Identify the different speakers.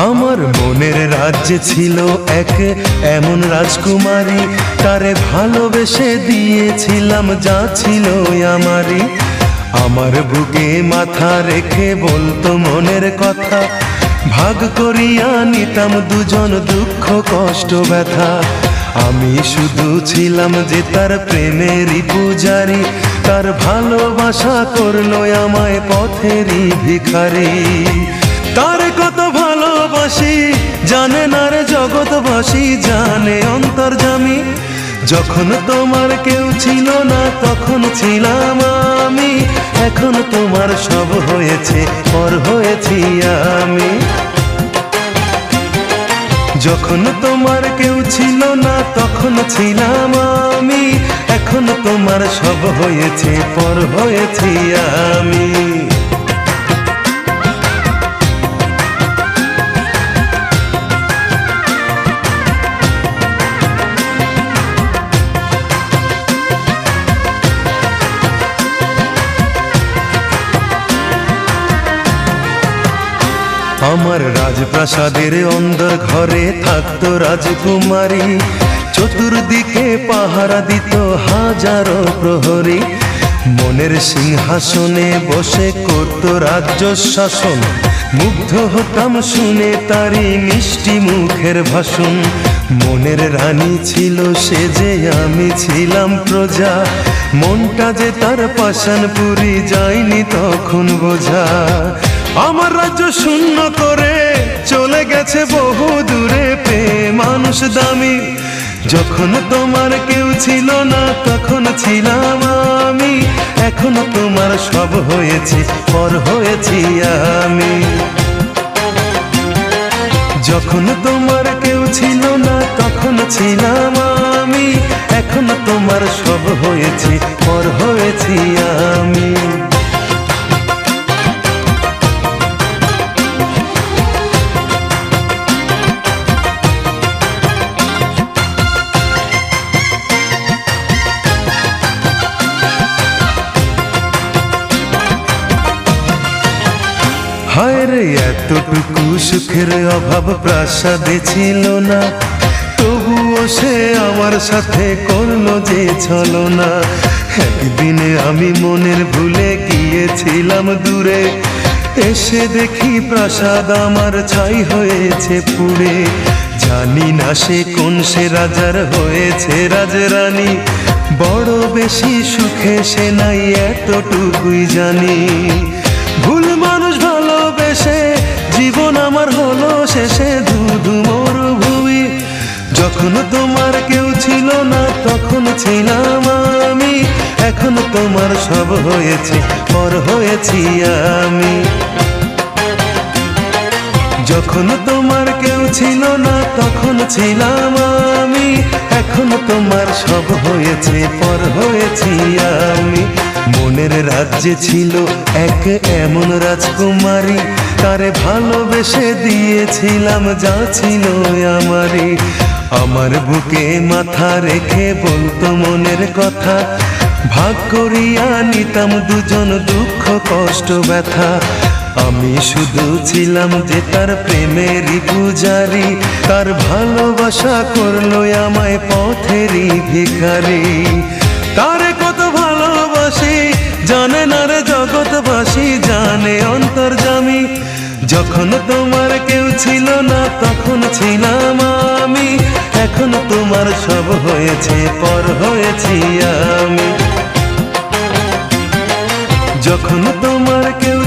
Speaker 1: আমার মনের রাজ্যে ছিল এক এমন রাজকুমারী, তারে ভালোবেসে দিয়েছিলাম যা ছিল আমারই। আমার বুকে মাথা রেখে বলতো মনের কথা, ভাগ করিয়া নিতাম দুজন দুঃখ কষ্ট ব্যথা। আমি শুধু ছিলাম যে তার প্রেমেরই পূজারি, তার ভালোবাসা করলো আমায় পথেরই ভিখারি। তার কত ভালোবাসি জানে না রে জগৎবাসী, জানে অন্তর্যামী। যখন তোমার কেউ ছিল না তখন ছিলাম আমি, এখন তোমার সব হয়েছে পর হয়েছি আমি। যখন তোমার কেউ ছিল না তখন ছিলাম আমি, এখন তোমার সব হয়েছে পর হয়েছি আমি। আমার রাজপ্রাসাদের অন্দর ঘরে থাকতো রাজকুমারী, চতুর্দিকে পাহারা দিত হাজারো প্রহরী। মনের সিংহাসনে বসে করত রাজ্য শাসন, মুগ্ধ হতাম শুনে তারি মিষ্টি মুখের ভাষণ। মনের রানী ছিল সে যে আমি ছিলাম প্রজা, মনটা যে তার পাষাণপুরী যায়নি তখন বোঝা। আমার রাজ্য শূন্য করে চলে গেছে বহু দূরে, পেয়ে মানুষ দামি। যখন তোমার কেউ ছিল না তখন ছিলাম আমি, এখন তোমার সব হয়েছে পর হয়েছি আমি। যখন তোমার কেউ ছিল না তখন ছিলাম আমি, এখন তোমার সব হয়েছে পর হয়েছি আমি। হায় রে এতটুকু সুখের অভাব প্রাসাদে ছিল না, তবুও সে আমার সাথে করলো যে ছলনা। একদিনে আমি মনের ভুলে গিয়েছিলাম দূরে, এসে দেখি প্রাসাদ আমার ছাই হয়েছে পুড়ে। জানি না সে কোন সে রাজার হয়েছে রাজরানী, বড় বেশি সুখে সে নাই এতটুকুই জানি। ভুল মানুষ ভালোবেসে জীবন আমার হলো শেষে ধুধু মরুভূমি। যখন তোমার কেউ ছিল না তখন ছিলাম আমি, এখন তোমার সব হয়েছে পর হয়েছি আমি। যখন তোমার কেউ ছিল না তখন ছিলাম আমি, এখন তোমার সব হয়েছে পর হয়েছি আমি। মনের রাজ্যে ছিল এক এমন রাজকুমারী, তারে ভালোবেসে দিয়েছিলাম যা ছিল আমারই। আমার বুকে মাথা রেখে বলতো মনের কথা, ভাগ করিয়া নিতাম দুজন দুঃখ কষ্ট ব্যথা। আমি শুধু ছিলাম যে তার প্রেমেরই পূজারি, তার ভালোবাসা করলো আমায় পথেরই ভিখারি। তারে কত ভালোবাসি জানে না রে জগৎবাসী, জানে অন্তর্যামী। যখন তোমার কেউ ছিল না তখন ছিলাম আমি, এখন তোমার সব হয়েছে পর হয়েছি আমি। যখন তোমার কেউ